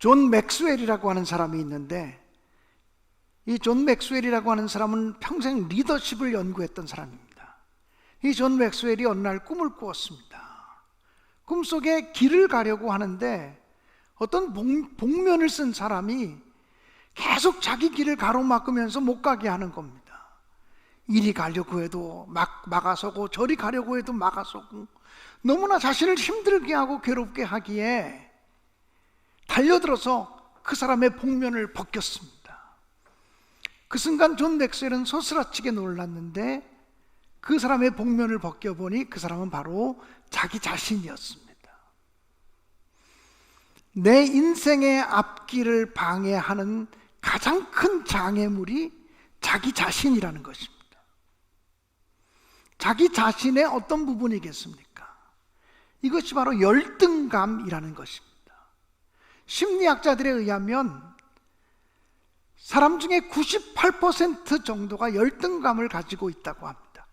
존 맥스웰이라고 하는 사람이 있는데, 이 존 맥스웰이라고 하는 사람은 평생 리더십을 연구했던 사람입니다. 이 존 맥스웰이 어느 날 꿈을 꾸었습니다. 꿈속에 길을 가려고 하는데 어떤 복면을 쓴 사람이 계속 자기 길을 가로막으면서 못 가게 하는 겁니다. 이리 가려고 해도 막아서고 저리 가려고 해도 막아서고, 너무나 자신을 힘들게 하고 괴롭게 하기에 달려들어서 그 사람의 복면을 벗겼습니다. 그 순간 존 맥스웰은 소스라치게 놀랐는데, 그 사람의 복면을 벗겨보니 그 사람은 바로 자기 자신이었습니다. 내 인생의 앞길을 방해하는 가장 큰 장애물이 자기 자신이라는 것입니다. 자기 자신의 어떤 부분이겠습니까? 이것이 바로 열등감이라는 것입니다. 심리학자들에 의하면 사람 중에 98% 정도가 열등감을 가지고 있다고 합니다.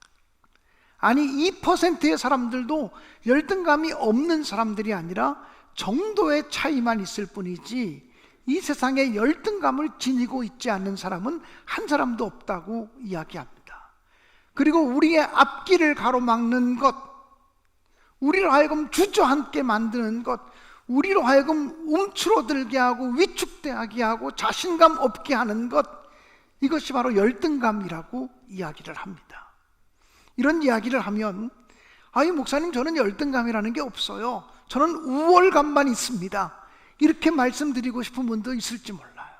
아니, 2%의 사람들도 열등감이 없는 사람들이 아니라 정도의 차이만 있을 뿐이지, 이 세상에 열등감을 지니고 있지 않는 사람은 한 사람도 없다고 이야기합니다. 그리고 우리의 앞길을 가로막는 것, 우리로 하여금 주저앉게 만드는 것, 우리로 하여금 움츠러들게 하고 위축되게 하고 자신감 없게 하는 것, 이것이 바로 열등감이라고 이야기를 합니다. 이런 이야기를 하면, 아니 목사님, 저는 열등감이라는 게 없어요, 저는 우월감만 있습니다, 이렇게 말씀드리고 싶은 분도 있을지 몰라요.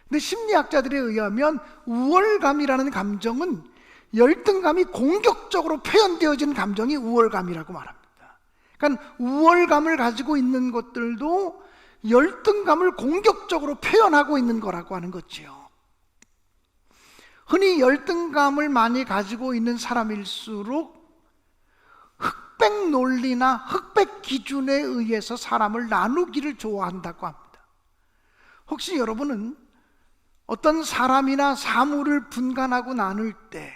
근데 심리학자들에 의하면 우월감이라는 감정은 열등감이 공격적으로 표현되어진 감정이 우월감이라고 말합니다. 그러니까 우월감을 가지고 있는 것들도 열등감을 공격적으로 표현하고 있는 거라고 하는 거지요. 흔히 열등감을 많이 가지고 있는 사람일수록 흑백 논리나 흑백 기준에 의해서 사람을 나누기를 좋아한다고 합니다. 혹시 여러분은 어떤 사람이나 사물을 분간하고 나눌 때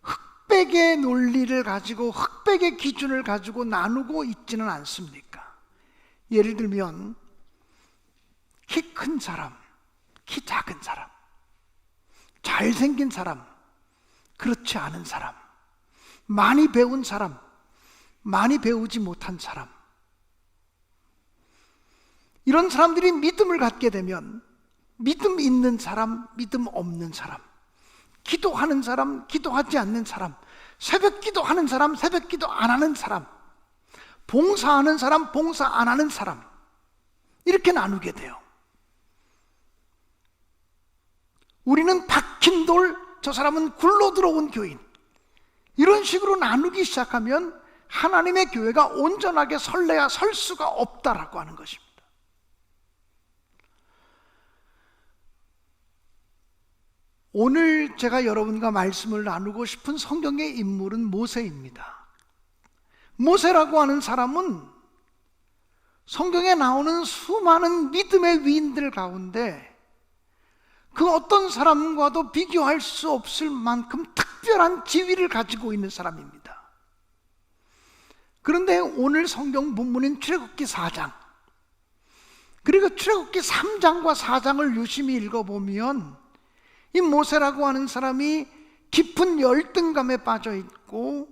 흑백의 논리를 가지고, 흑백의 기준을 가지고 나누고 있지는 않습니까? 예를 들면 키 큰 사람, 키 작은 사람, 잘생긴 사람, 그렇지 않은 사람, 많이 배운 사람, 많이 배우지 못한 사람, 이런 사람들이 믿음을 갖게 되면 믿음 있는 사람, 믿음 없는 사람, 기도하는 사람, 기도하지 않는 사람, 새벽 기도하는 사람, 새벽 기도 안 하는 사람, 봉사하는 사람, 봉사 안 하는 사람, 이렇게 나누게 돼요. 우리는 박힌 돌, 저 사람은 굴러 들어온 교인, 이런 식으로 나누기 시작하면 하나님의 교회가 온전하게 설래야 설 수가 없다라고 하는 것입니다. 오늘 제가 여러분과 말씀을 나누고 싶은 성경의 인물은 모세입니다. 모세라고 하는 사람은 성경에 나오는 수많은 믿음의 위인들 가운데 그 어떤 사람과도 비교할 수 없을 만큼 특별한 지위를 가지고 있는 사람입니다. 그런데 오늘 성경 본문인 출애굽기 4장, 그리고 출애굽기 3장과 4장을 유심히 읽어보면 이 모세라고 하는 사람이 깊은 열등감에 빠져 있고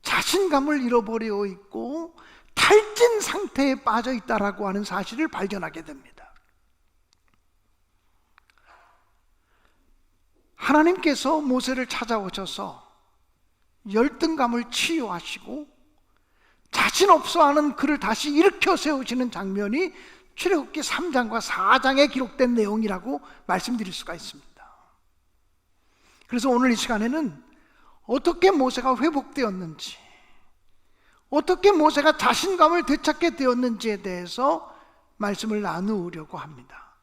자신감을 잃어버리고 있고 탈진 상태에 빠져 있다라고 하는 사실을 발견하게 됩니다. 하나님께서 모세를 찾아오셔서 열등감을 치유하시고 자신 없어하는 그를 다시 일으켜 세우시는 장면이 출애굽기 3장과 4장에 기록된 내용이라고 말씀드릴 수가 있습니다. 그래서 오늘 이 시간에는 어떻게 모세가 회복되었는지, 어떻게 모세가 자신감을 되찾게 되었는지에 대해서 말씀을 나누려고 합니다.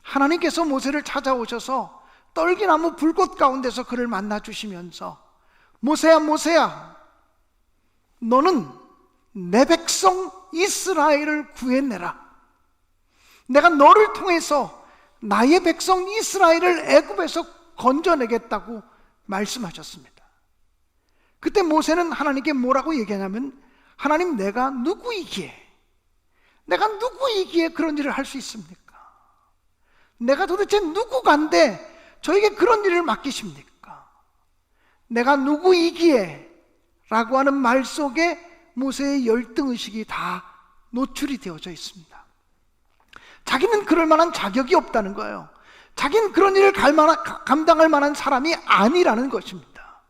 하나님께서 모세를 찾아오셔서 떨기나무 불꽃 가운데서 그를 만나주시면서 모세야, 모세야, 너는 내 백성 이스라엘을 구해내라. 내가 너를 통해서 나의 백성 이스라엘을 애굽에서 건져내겠다고 말씀하셨습니다. 그때 모세는 하나님께 뭐라고 얘기하냐면, 하나님, 내가 누구이기에 내가 누구이기에 그런 일을 할 수 있습니까? 내가 도대체 누구간데 저에게 그런 일을 맡기십니까? 내가 누구이기에 라고 하는 말 속에 모세의 열등의식이 다 노출이 되어져 있습니다. 자기는 그럴 만한 자격이 없다는 거예요. 자기는 그런 일을 감당할 만한 사람이 아니라는 것입니다.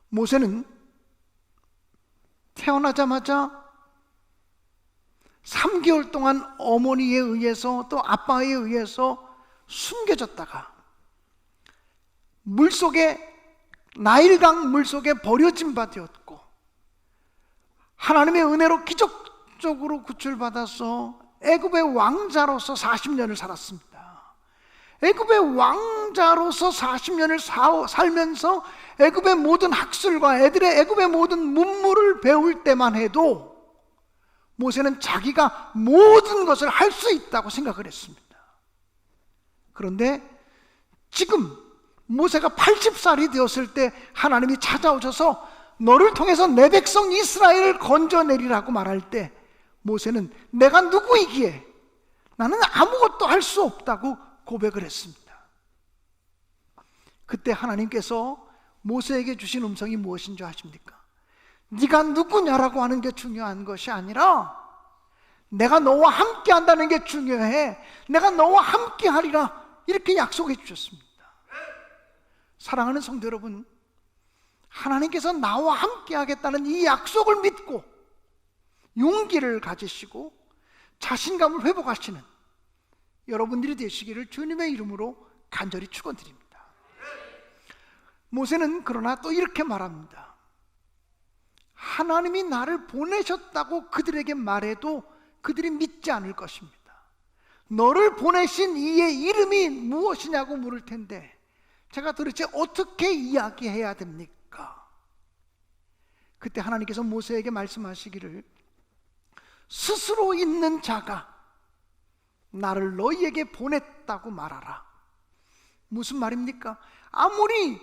모세는 태어나자마자 3개월 동안 어머니에 의해서 또 아빠에 의해서 숨겨졌다가 물속에, 나일강 물속에 버려진 바 되었고, 하나님의 은혜로 기적적으로 구출받아서 애굽의 왕자로서 40년을 살았습니다. 애굽의 왕자로서 40년을 살면서 애굽의 모든 학술과 애굽의 모든 문물을 배울 때만 해도 모세는 자기가 모든 것을 할 수 있다고 생각을 했습니다. 그런데 지금 모세가 80살이 되었을 때 하나님이 찾아오셔서 너를 통해서 내 백성 이스라엘을 건져내리라고 말할 때 모세는 내가 누구이기에 나는 아무것도 할 수 없다고 고백을 했습니다. 그때 하나님께서 모세에게 주신 음성이 무엇인 줄 아십니까? 네가 누구냐라고 하는 게 중요한 것이 아니라 내가 너와 함께 한다는 게 중요해. 내가 너와 함께 하리라, 이렇게 약속해 주셨습니다. 사랑하는 성도 여러분, 하나님께서 나와 함께 하겠다는 이 약속을 믿고 용기를 가지시고 자신감을 회복하시는 여러분들이 되시기를 주님의 이름으로 간절히 축원드립니다. 모세는 그러나 또 이렇게 말합니다. 하나님이 나를 보내셨다고 그들에게 말해도 그들이 믿지 않을 것입니다. 너를 보내신 이의 이름이 무엇이냐고 물을 텐데 제가 도대체 어떻게 이야기해야 됩니까? 그때 하나님께서 모세에게 말씀하시기를 스스로 있는 자가 나를 너희에게 보냈다고 말하라. 무슨 말입니까? 아무리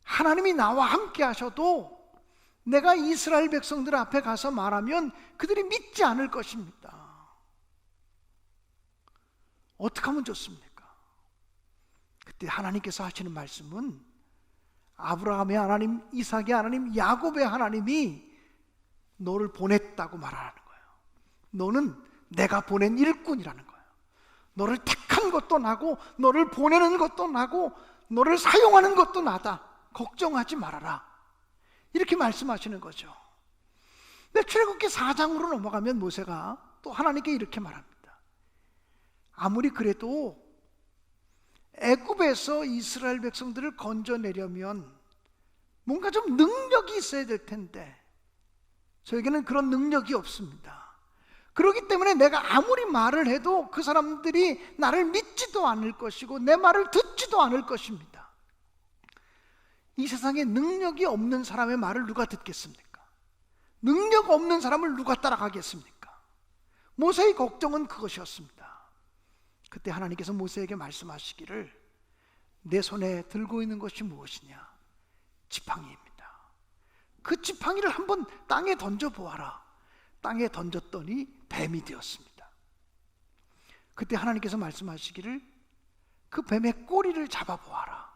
하나님이 나와 함께 하셔도 내가 이스라엘 백성들 앞에 가서 말하면 그들이 믿지 않을 것입니다. 어떻게 하면 좋습니까? 그때 하나님께서 하시는 말씀은 아브라함의 하나님, 이삭의 하나님, 야곱의 하나님이 너를 보냈다고 말하는 거예요. 너는 내가 보낸 일꾼이라는 거예요. 너를 택한 것도 나고 너를 보내는 것도 나고 너를 사용하는 것도 나다. 걱정하지 말아라, 이렇게 말씀하시는 거죠. 근데 출애굽기 4장으로 넘어가면 모세가 또 하나님께 이렇게 말합니다. 아무리 그래도 애굽에서 이스라엘 백성들을 건져내려면 뭔가 좀 능력이 있어야 될 텐데 저에게는 그런 능력이 없습니다. 그렇기 때문에 내가 아무리 말을 해도 그 사람들이 나를 믿지도 않을 것이고 내 말을 듣지도 않을 것입니다. 이 세상에 능력이 없는 사람의 말을 누가 듣겠습니까? 능력 없는 사람을 누가 따라가겠습니까? 모세의 걱정은 그것이었습니다. 그때 하나님께서 모세에게 말씀하시기를 내 손에 들고 있는 것이 무엇이냐? 지팡이입니다. 그 지팡이를 한번 땅에 던져보아라. 땅에 던졌더니 뱀이 되었습니다. 그때 하나님께서 말씀하시기를 그 뱀의 꼬리를 잡아보아라.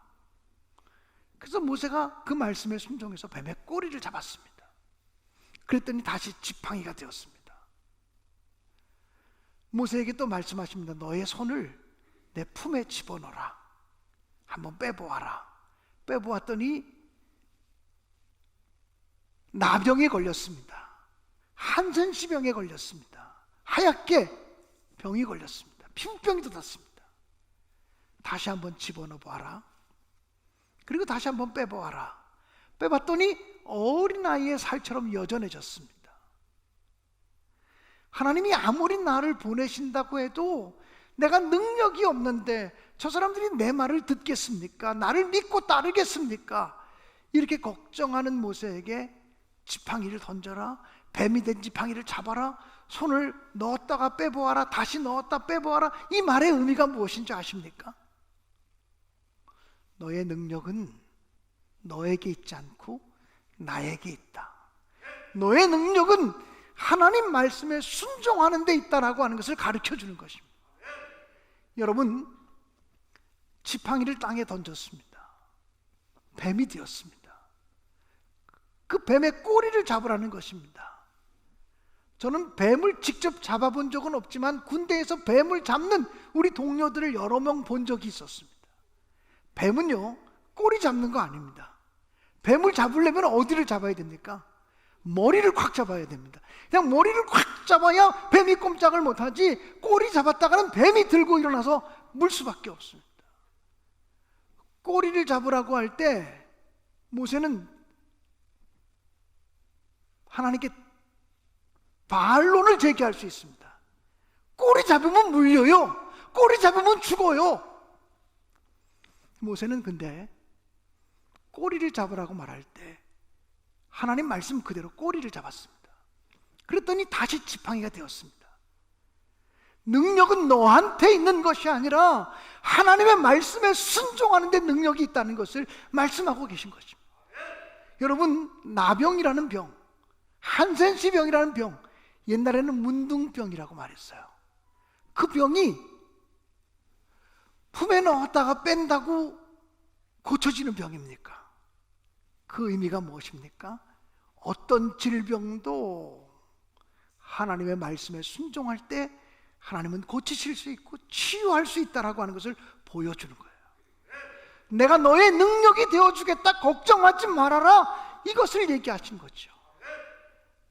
그래서 모세가 그 말씀에 순종해서 뱀의 꼬리를 잡았습니다. 그랬더니 다시 지팡이가 되었습니다. 모세에게 또 말씀하십니다. 너의 손을 내 품에 집어넣어라. 한번 빼보아라. 빼보았더니 나병에 걸렸습니다. 한센시병에 걸렸습니다. 하얗게 병이 걸렸습니다. 피부병이 돋았습니다. 다시 한번 집어넣어 보아라. 그리고 다시 한번 빼보아라. 빼봤더니 어린아이의 살처럼 여전해졌습니다. 하나님이 아무리 나를 보내신다고 해도 내가 능력이 없는데 저 사람들이 내 말을 듣겠습니까? 나를 믿고 따르겠습니까? 이렇게 걱정하는 모세에게 지팡이를 던져라. 뱀이 된 지팡이를 잡아라. 손을 넣었다가 빼보아라. 다시 넣었다 빼보아라. 이 말의 의미가 무엇인지 아십니까? 너의 능력은 너에게 있지 않고 나에게 있다. 너의 능력은 하나님 말씀에 순종하는 데 있다라고 하는 것을 가르쳐 주는 것입니다. 여러분, 지팡이를 땅에 던졌습니다. 뱀이 되었습니다. 그 뱀의 꼬리를 잡으라는 것입니다. 저는 뱀을 직접 잡아본 적은 없지만 군대에서 뱀을 잡는 우리 동료들을 여러 명 본 적이 있었습니다. 뱀은요, 꼬리 잡는 거 아닙니다. 뱀을 잡으려면 어디를 잡아야 됩니까? 머리를 콱 잡아야 됩니다. 그냥 머리를 콱 잡아야 뱀이 꼼짝을 못하지, 꼬리 잡았다가는 뱀이 들고 일어나서 물 수밖에 없습니다. 꼬리를 잡으라고 할 때 모세는 하나님께 반론을 제기할 수 있습니다. 꼬리 잡으면 물려요. 꼬리 잡으면 죽어요. 모세는 근데 꼬리를 잡으라고 말할 때 하나님 말씀 그대로 꼬리를 잡았습니다. 그랬더니 다시 지팡이가 되었습니다. 능력은 너한테 있는 것이 아니라 하나님의 말씀에 순종하는 데 능력이 있다는 것을 말씀하고 계신 것입니다. 여러분, 나병이라는 병, 한센시병이라는 병, 옛날에는 문둥병이라고 말했어요. 그 병이 품에 넣었다가 뺀다고 고쳐지는 병입니까? 그 의미가 무엇입니까? 어떤 질병도 하나님의 말씀에 순종할 때 하나님은 고치실 수 있고 치유할 수 있다라고 하는 것을 보여주는 거예요. 내가 너의 능력이 되어주겠다, 걱정하지 말아라, 이것을 얘기하신 거죠.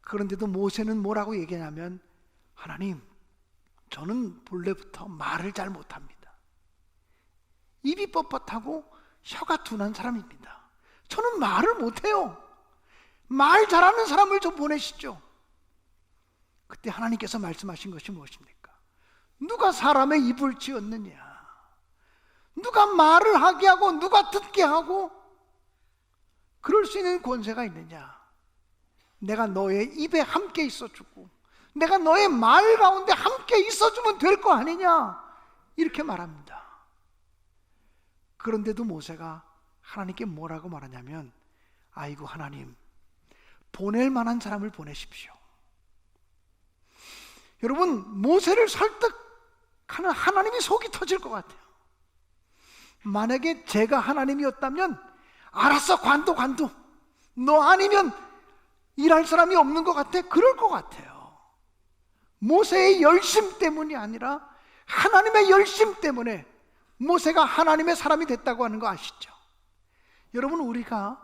그런데도 모세는 뭐라고 얘기하냐면, 하나님, 저는 본래부터 말을 잘 못합니다. 입이 뻣뻣하고 혀가 둔한 사람입니다. 저는 말을 못해요. 말 잘하는 사람을 좀 보내시죠. 그때 하나님께서 말씀하신 것이 무엇입니까? 누가 사람의 입을 지었느냐? 누가 말을 하게 하고 누가 듣게 하고 그럴 수 있는 권세가 있느냐? 내가 너의 입에 함께 있어주고 내가 너의 말 가운데 함께 있어주면 될 거 아니냐? 이렇게 말합니다. 그런데도 모세가 하나님께 뭐라고 말하냐면, 아이고 하나님, 보낼 만한 사람을 보내십시오. 여러분, 모세를 설득하는 하나님이 속이 터질 것 같아요. 만약에 제가 하나님이었다면, 알았어, 관둬. 너 아니면 일할 사람이 없는 것 같아? 그럴 것 같아요. 모세의 열심 때문이 아니라 하나님의 열심 때문에 모세가 하나님의 사람이 됐다고 하는 거 아시죠? 여러분, 우리가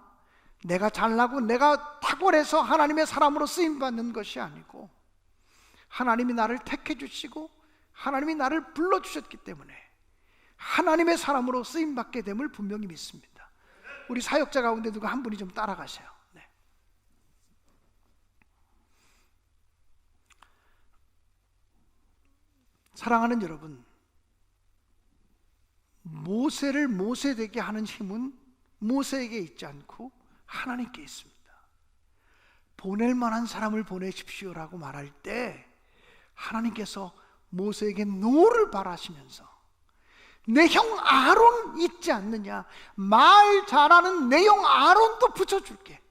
내가 잘나고 내가 탁월해서 하나님의 사람으로 쓰임받는 것이 아니고 하나님이 나를 택해 주시고 하나님이 나를 불러주셨기 때문에 하나님의 사람으로 쓰임받게 됨을 분명히 믿습니다. 우리 사역자 가운데 누가 한 분이 좀 따라가세요. 네. 사랑하는 여러분, 모세를 모세되게 하는 힘은 모세에게 있지 않고 하나님께 있습니다. 보낼 만한 사람을 보내십시오라고 말할 때 하나님께서 모세에게 노를 바라시면서 내 형 아론 있지 않느냐? 말 잘하는 내 형 아론도 붙여줄게.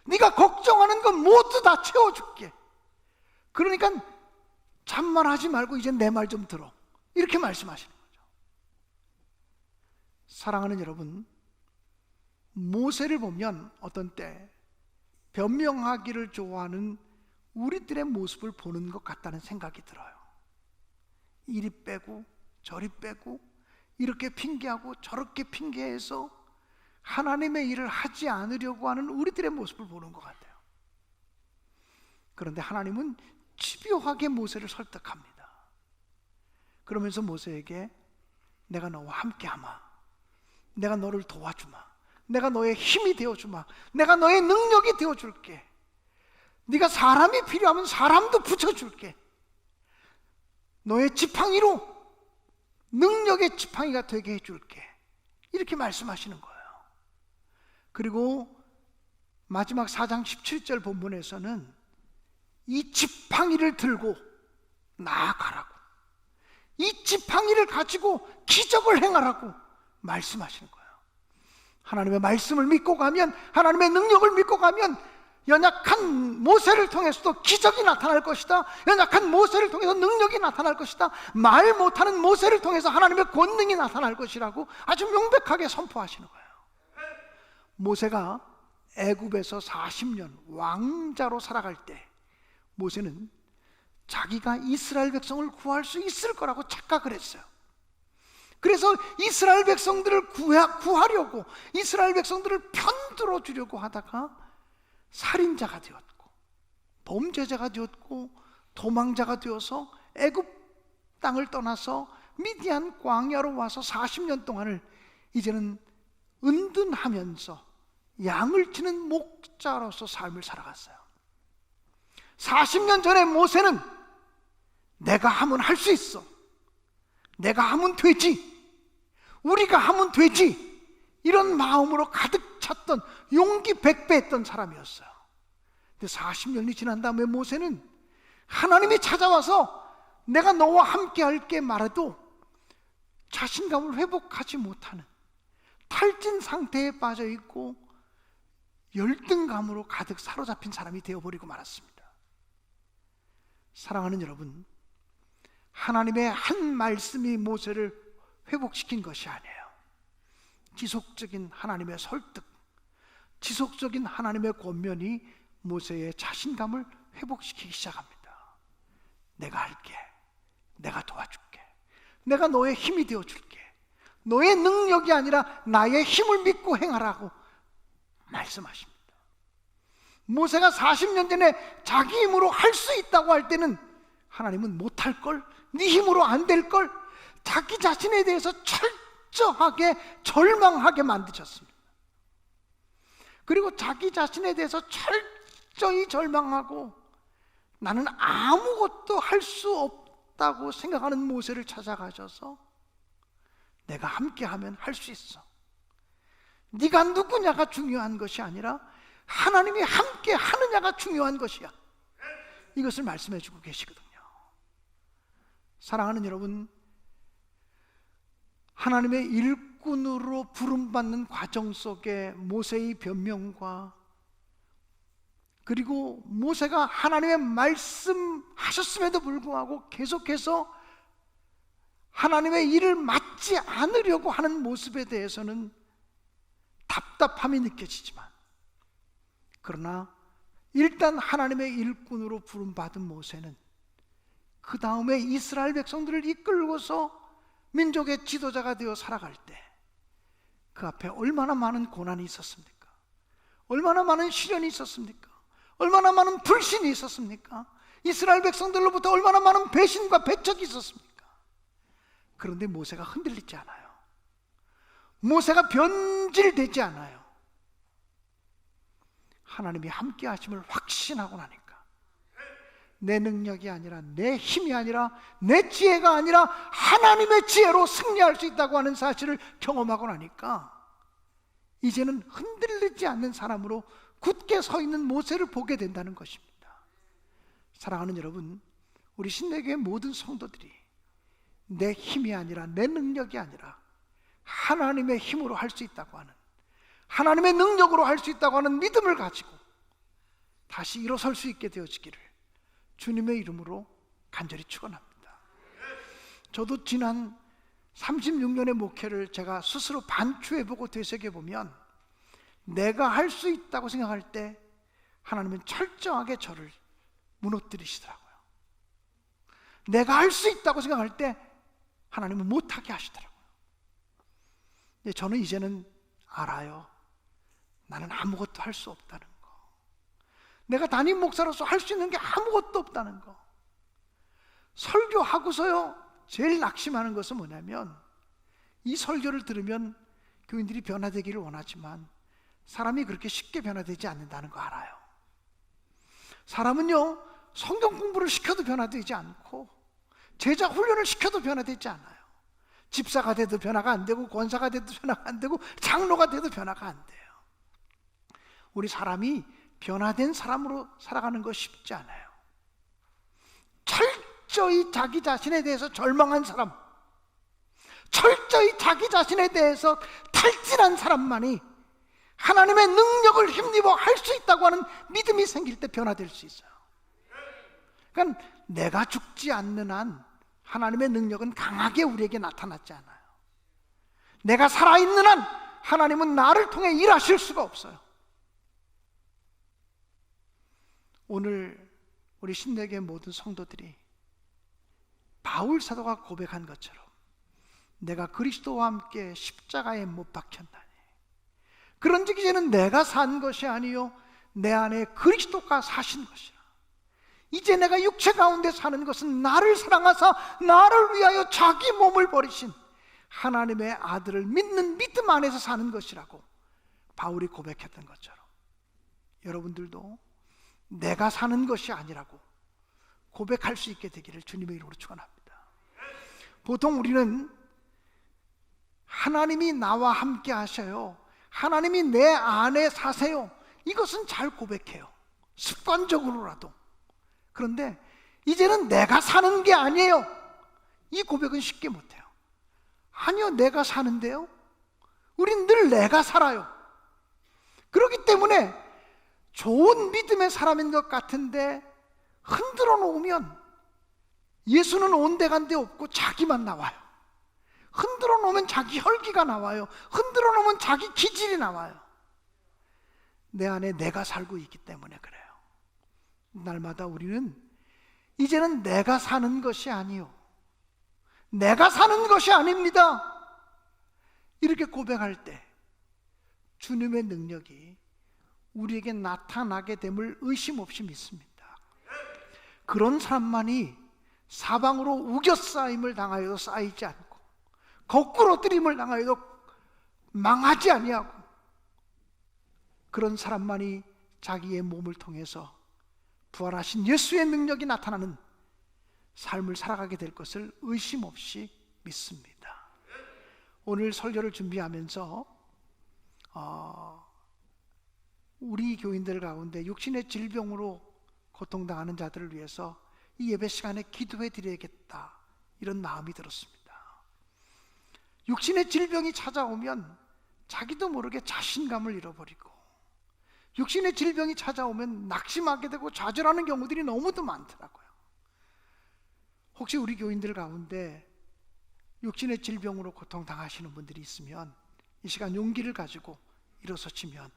네가 걱정하는 건 모두 다 채워줄게. 그러니까 잠만하지 말고 이제 내 말 좀 들어. 이렇게 말씀하시는 거죠. 사랑하는 여러분, 모세를 보면 어떤 때 변명하기를 좋아하는 우리들의 모습을 보는 것 같다는 생각이 들어요. 이리 빼고 저리 빼고 이렇게 핑계하고 저렇게 핑계해서 하나님의 일을 하지 않으려고 하는 우리들의 모습을 보는 것 같아요. 그런데 하나님은 집요하게 모세를 설득합니다. 그러면서 모세에게 내가 너와 함께하마, 내가 너를 도와주마, 내가 너의 힘이 되어주마, 내가 너의 능력이 되어줄게, 네가 사람이 필요하면 사람도 붙여줄게, 너의 지팡이로 능력의 지팡이가 되게 해줄게, 이렇게 말씀하시는 거예요. 그리고 마지막 4장 17절 본문에서는 이 지팡이를 들고 나아가라고, 이 지팡이를 가지고 기적을 행하라고 말씀하시는 거예요. 하나님의 말씀을 믿고 가면, 하나님의 능력을 믿고 가면 연약한 모세를 통해서도 기적이 나타날 것이다. 연약한 모세를 통해서 능력이 나타날 것이다. 말 못하는 모세를 통해서 하나님의 권능이 나타날 것이라고 아주 명백하게 선포하시는 거예요. 모세가 애굽에서 40년 왕자로 살아갈 때 모세는 자기가 이스라엘 백성을 구할 수 있을 거라고 착각을 했어요. 그래서 이스라엘 백성들을 구하려고, 이스라엘 백성들을 편들어 주려고 하다가 살인자가 되었고 범죄자가 되었고 도망자가 되어서 애굽 땅을 떠나서 미디안 광야로 와서 40년 동안을 이제는 은둔하면서 양을 치는 목자로서 삶을 살아갔어요. 40년 전에 모세는 내가 하면 할 수 있어, 내가 하면 되지, 우리가 하면 되지, 이런 마음으로 가득 찼던, 용기 백배했던 사람이었어요. 근데 40년이 지난 다음에 모세는 하나님이 찾아와서 내가 너와 함께 할게 말해도 자신감을 회복하지 못하는 탈진 상태에 빠져 있고 열등감으로 가득 사로잡힌 사람이 되어버리고 말았습니다. 사랑하는 여러분, 하나님의 한 말씀이 모세를 회복시킨 것이 아니에요. 지속적인 하나님의 설득, 지속적인 하나님의 권면이 모세의 자신감을 회복시키기 시작합니다. 내가 할게, 내가 도와줄게, 내가 너의 힘이 되어줄게, 너의 능력이 아니라 나의 힘을 믿고 행하라고 말씀하십니다. 모세가 40년 전에 자기 힘으로 할 수 있다고 할 때는 하나님은 못할걸, 네 힘으로 안 될걸, 자기 자신에 대해서 철저하게 절망하게 만드셨습니다. 그리고 자기 자신에 대해서 철저히 절망하고 나는 아무것도 할 수 없다고 생각하는 모세를 찾아가셔서 내가 함께하면 할 수 있어, 네가 누구냐가 중요한 것이 아니라 하나님이 함께 하느냐가 중요한 것이야, 이것을 말씀해 주고 계시거든요. 사랑하는 여러분, 하나님의 일꾼으로 부름받는 과정 속에 모세의 변명과 그리고 모세가 하나님의 말씀하셨음에도 불구하고 계속해서 하나님의 일을 맡지 않으려고 하는 모습에 대해서는 답답함이 느껴지지만, 그러나 일단 하나님의 일꾼으로 부름받은 모세는 그 다음에 이스라엘 백성들을 이끌고서 민족의 지도자가 되어 살아갈 때 그 앞에 얼마나 많은 고난이 있었습니까? 얼마나 많은 시련이 있었습니까? 얼마나 많은 불신이 있었습니까? 이스라엘 백성들로부터 얼마나 많은 배신과 배척이 있었습니까? 그런데 모세가 흔들리지 않아요. 모세가 변질되지 않아요. 하나님이 함께 하심을 확신하고 나니까 내 능력이 아니라, 내 힘이 아니라, 내 지혜가 아니라 하나님의 지혜로 승리할 수 있다고 하는 사실을 경험하고 나니까 이제는 흔들리지 않는 사람으로 굳게 서 있는 모세를 보게 된다는 것입니다. 사랑하는 여러분, 우리 신내교회 모든 성도들이 내 힘이 아니라, 내 능력이 아니라 하나님의 힘으로 할 수 있다고 하는, 하나님의 능력으로 할 수 있다고 하는 믿음을 가지고 다시 일어설 수 있게 되어지기를 주님의 이름으로 간절히 축원합니다. 저도 지난 36년의 목회를 제가 스스로 반추해보고 되새겨보면 내가 할 수 있다고 생각할 때 하나님은 철저하게 저를 무너뜨리시더라고요. 내가 할 수 있다고 생각할 때 하나님은 못하게 하시더라고요. 근데 저는 이제는 알아요. 나는 아무것도 할 수 없다는 거, 내가 담임 목사로서 할 수 있는 게 아무것도 없다는 거. 설교하고서요 제일 낙심하는 것은 뭐냐면, 이 설교를 들으면 교인들이 변화되기를 원하지만 사람이 그렇게 쉽게 변화되지 않는다는 거 알아요. 사람은요 성경 공부를 시켜도 변화되지 않고 제자 훈련을 시켜도 변화되지 않아요. 집사가 돼도 변화가 안 되고, 권사가 돼도 변화가 안 되고, 장로가 돼도 변화가 안 돼요. 우리 사람이 변화된 사람으로 살아가는 거 쉽지 않아요. 철저히 자기 자신에 대해서 절망한 사람, 철저히 자기 자신에 대해서 탈진한 사람만이 하나님의 능력을 힘입어 할 수 있다고 하는 믿음이 생길 때 변화될 수 있어요. 그러니까 내가 죽지 않는 한 하나님의 능력은 강하게 우리에게 나타나지 않아요. 내가 살아있는 한 하나님은 나를 통해 일하실 수가 없어요. 오늘 우리 신내교회 모든 성도들이 바울 사도가 고백한 것처럼 내가 그리스도와 함께 십자가에 못 박혔나니 그런즉 이제는 내가 산 것이 아니요 내 안에 그리스도가 사신 것이라. 이제 내가 육체 가운데 사는 것은 나를 사랑하사 나를 위하여 자기 몸을 버리신 하나님의 아들을 믿는 믿음 안에서 사는 것이라고 바울이 고백했던 것처럼 여러분들도 내가 사는 것이 아니라고 고백할 수 있게 되기를 주님의 이름으로 축원합니다. 보통 우리는 하나님이 나와 함께 하셔요, 하나님이 내 안에 사세요, 이것은 잘 고백해요, 습관적으로라도. 그런데 이제는 내가 사는 게 아니에요, 이 고백은 쉽게 못해요. 아니요, 내가 사는데요? 우린 늘 내가 살아요. 그렇기 때문에 좋은 믿음의 사람인 것 같은데 흔들어 놓으면 예수는 온데간데 없고 자기만 나와요. 흔들어 놓으면 자기 혈기가 나와요. 흔들어 놓으면 자기 기질이 나와요. 내 안에 내가 살고 있기 때문에 그래요. 날마다 우리는 이제는 내가 사는 것이 아니요, 내가 사는 것이 아닙니다, 이렇게 고백할 때 주님의 능력이 우리에게 나타나게 됨을 의심 없이 믿습니다. 그런 사람만이 사방으로 우겨싸임을 당하여도 쌓이지 않고 거꾸로 뜨림을 당하여도 망하지 아니하고, 그런 사람만이 자기의 몸을 통해서 부활하신 예수의 능력이 나타나는 삶을 살아가게 될 것을 의심 없이 믿습니다. 오늘 설교를 준비하면서 우리 교인들 가운데 육신의 질병으로 고통당하는 자들을 위해서 이 예배 시간에 기도해 드려야겠다, 이런 마음이 들었습니다. 육신의 질병이 찾아오면 자기도 모르게 자신감을 잃어버리고, 육신의 질병이 찾아오면 낙심하게 되고 좌절하는 경우들이 너무도 많더라고요. 혹시 우리 교인들 가운데 육신의 질병으로 고통당하시는 분들이 있으면 이 시간 용기를 가지고 일어서시면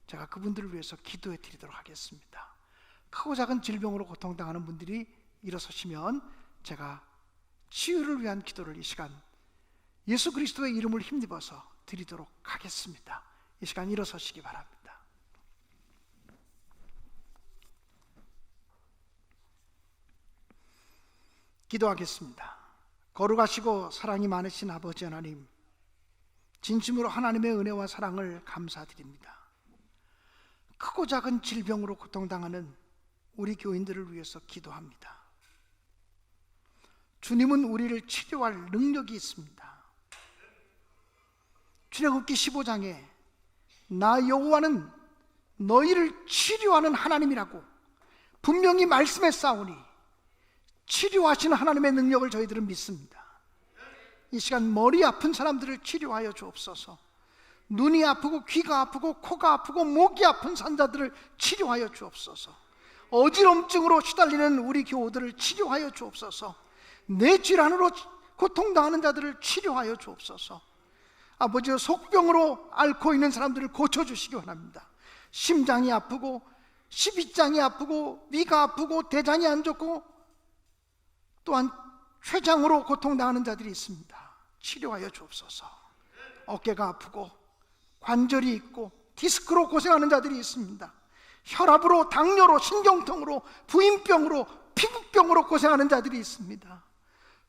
제가 그분들을 위해서 기도해 드리도록 하겠습니다. 크고 작은 질병으로 고통당하는 분들이 일어서시면 제가 치유를 위한 기도를 이 시간 예수 그리스도의 이름을 힘입어서 드리도록 하겠습니다. 이 시간 일어서시기 바랍니다. 기도하겠습니다. 거룩하시고 사랑이 많으신 아버지 하나님, 진심으로 하나님의 은혜와 사랑을 감사드립니다. 크고 작은 질병으로 고통당하는 우리 교인들을 위해서 기도합니다. 주님은 우리를 치료할 능력이 있습니다. 출애굽기 15장에 나 여호와는 너희를 치료하는 하나님이라고 분명히 말씀했사오니 치료하시는 하나님의 능력을 저희들은 믿습니다. 이 시간 머리 아픈 사람들을 치료하여 주옵소서. 눈이 아프고 귀가 아프고 코가 아프고 목이 아픈 산자들을 치료하여 주옵소서. 어지럼증으로 시달리는 우리 교우들을 치료하여 주옵소서. 뇌질환으로 고통당하는 자들을 치료하여 주옵소서. 아버지여, 속병으로 앓고 있는 사람들을 고쳐주시기 원합니다. 심장이 아프고 십이장이 아프고 위가 아프고 대장이 안 좋고 또한 췌장으로 고통당하는 자들이 있습니다. 치료하여 주옵소서. 어깨가 아프고 관절이 있고 디스크로 고생하는 자들이 있습니다. 혈압으로, 당뇨로, 신경통으로, 부인병으로, 피부병으로 고생하는 자들이 있습니다.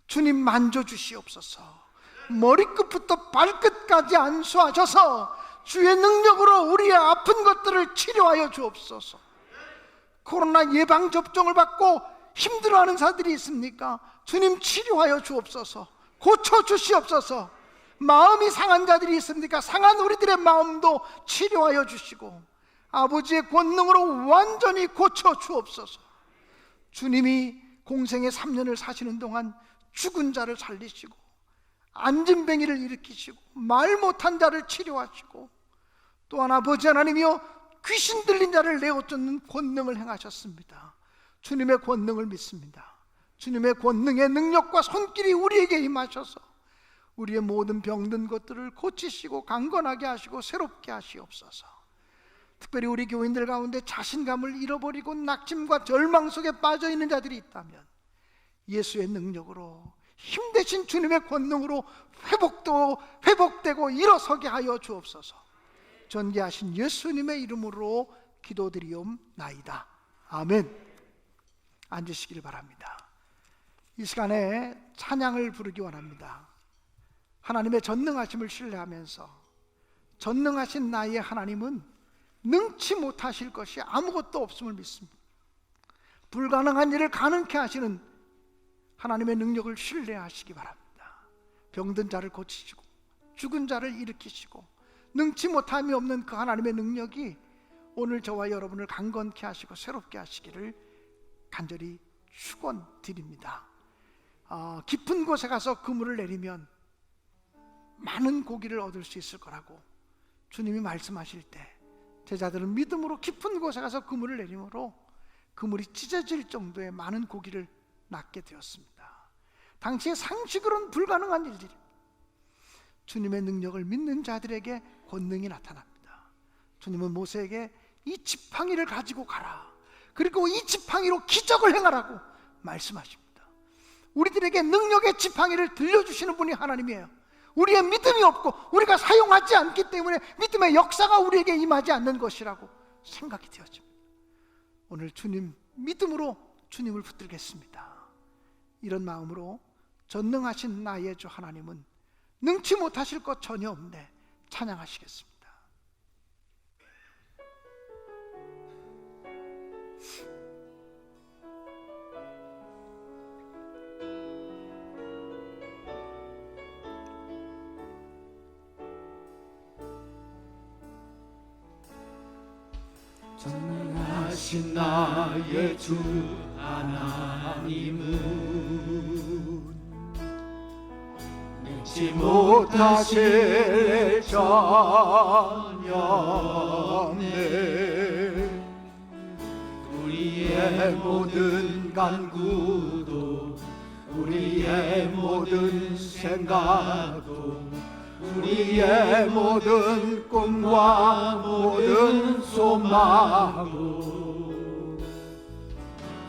주님 만져주시옵소서. 머리끝부터 발끝까지 안수하셔서 주의 능력으로 우리의 아픈 것들을 치료하여 주옵소서. 코로나 예방접종을 받고 힘들어하는 사람들이 있습니까? 주님 치료하여 주옵소서. 고쳐주시옵소서. 마음이 상한 자들이 있습니까? 상한 우리들의 마음도 치료하여 주시고 아버지의 권능으로 완전히 고쳐주옵소서. 주님이 공생의 3년을 사시는 동안 죽은 자를 살리시고 안진뱅이를 일으키시고 말 못한 자를 치료하시고 또한 아버지 하나님이여 귀신 들린 자를 내어 쫓는 권능을 행하셨습니다. 주님의 권능을 믿습니다. 주님의 권능의 능력과 손길이 우리에게 임하셔서 우리의 모든 병든 것들을 고치시고 강건하게 하시고 새롭게 하시옵소서. 특별히 우리 교인들 가운데 자신감을 잃어버리고 낙심과 절망 속에 빠져있는 자들이 있다면 예수의 능력으로 힘대신 주님의 권능으로 회복되고 일어서게 하여 주옵소서. 존귀하신 예수님의 이름으로 기도드리옵나이다. 아멘. 앉으시길 바랍니다. 이 시간에 찬양을 부르기 원합니다. 하나님의 전능하심을 신뢰하면서 전능하신 나의 하나님은 능치 못하실 것이 아무것도 없음을 믿습니다. 불가능한 일을 가능케 하시는 하나님의 능력을 신뢰하시기 바랍니다. 병든 자를 고치시고 죽은 자를 일으키시고 능치 못함이 없는 그 하나님의 능력이 오늘 저와 여러분을 강건케 하시고 새롭게 하시기를 간절히 축원드립니다. 깊은 곳에 가서 그물을 내리면 많은 고기를 얻을 수 있을 거라고 주님이 말씀하실 때 제자들은 믿음으로 깊은 곳에 가서 그물을 내림으로 그물이 찢어질 정도의 많은 고기를 낚게 되었습니다. 당시의 상식으로는 불가능한 일들입니다. 주님의 능력을 믿는 자들에게 권능이 나타납니다. 주님은 모세에게 이 지팡이를 가지고 가라, 그리고 이 지팡이로 기적을 행하라고 말씀하십니다. 우리들에게 능력의 지팡이를 들려주시는 분이 하나님이에요. 우리의 믿음이 없고 우리가 사용하지 않기 때문에 믿음의 역사가 우리에게 임하지 않는 것이라고 생각이 되어집니다. 오늘 주님 믿음으로 주님을 붙들겠습니다. 이런 마음으로 전능하신 나의 주 하나님은 능치 못하실 것 전혀 없네 찬양하시겠습니다. 전능하신 나의 주 하나님은 능치 못하실 전혀 없네. 우리의 모든 간구도 우리의 모든 생각도 우리의 모든 꿈과 모든 소망도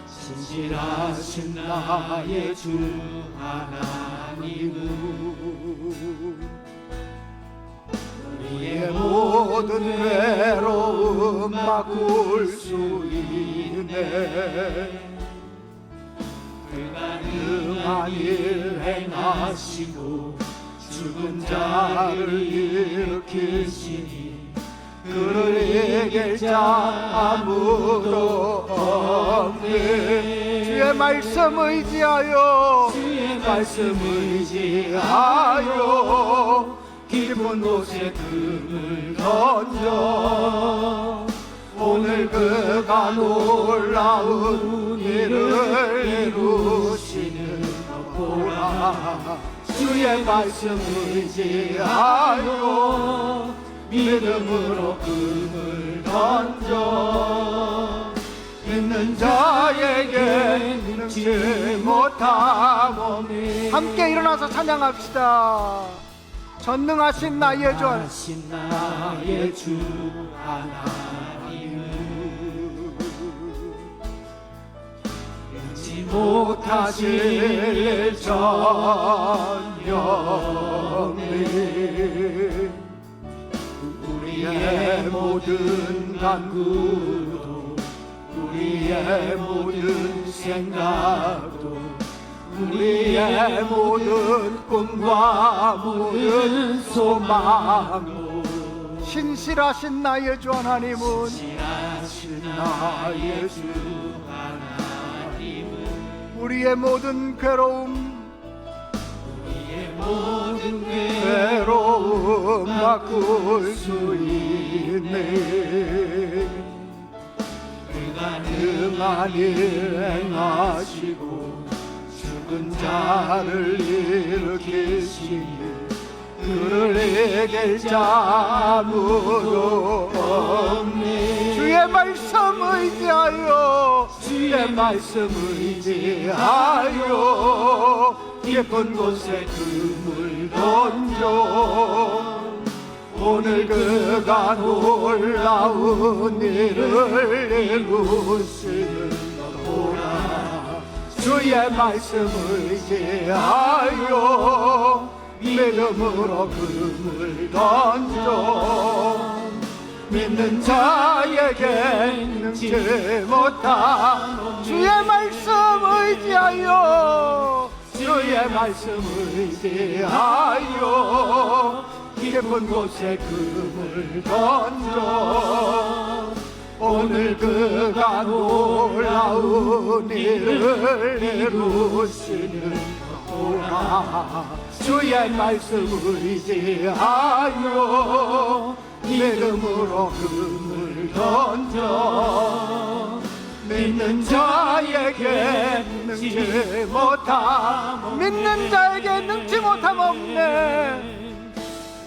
신실하신 나의 주 하나님은 우리의 모든 외로움 바꿀 수 있네. 그가 능한 일 행하시고 죽은 자를 일으키시니 그를 이길 자 아무도 없네. 주의 말씀 의지하여 주의 말씀 의지하여 깊은 곳에 금을 던져 오늘 그가 놀라운 일을 이루시는 보라. 주의 말씀 의지하여 믿음으로 금을 던져 믿는 자에게 능치 못함오니. 함께 일어나서 찬양합시다. 전능하신 나의 주 전능하신 나의 주 하나님은 능치 못하실 전혀 없네. 우리의 모든 간구도 우리의 모든 생각도 우리의 모든 꿈과 모든 소망도 신실하신 나의 주 하나님은 신실하신 나의 주 하나님은 우리의 모든 괴로움 우리의 모든 괴로움 바꿀 수 있네. 그가 능한 일 행하시고 죽은 자를 일으키시니 그를 이길 자 아무도 없네. 주의 말씀 의지하여 주의 말씀 의지하여 깊은 곳에 그물 던져 오늘 그가 놀라운 일을 이루시는 거라. 주의 말씀 의지하여 믿음으로 그물 던져 믿는 자에게 능치 못한 주의 말씀 의지하여 주의 말씀 의지하여 깊은 곳에 그물 던져 오늘 그가 놀라운 일을 이루시는 거라. 주의 말씀 의지하여 믿음으로 그물 던져 믿는 자에게 능치 못함 믿는 자에게 능치 못함 없네.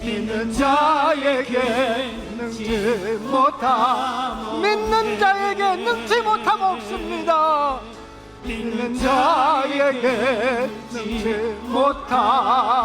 믿는 자에게 능치 못함 믿는 자에게 능치 못함 없습니다. 믿는 자에게 능치 못함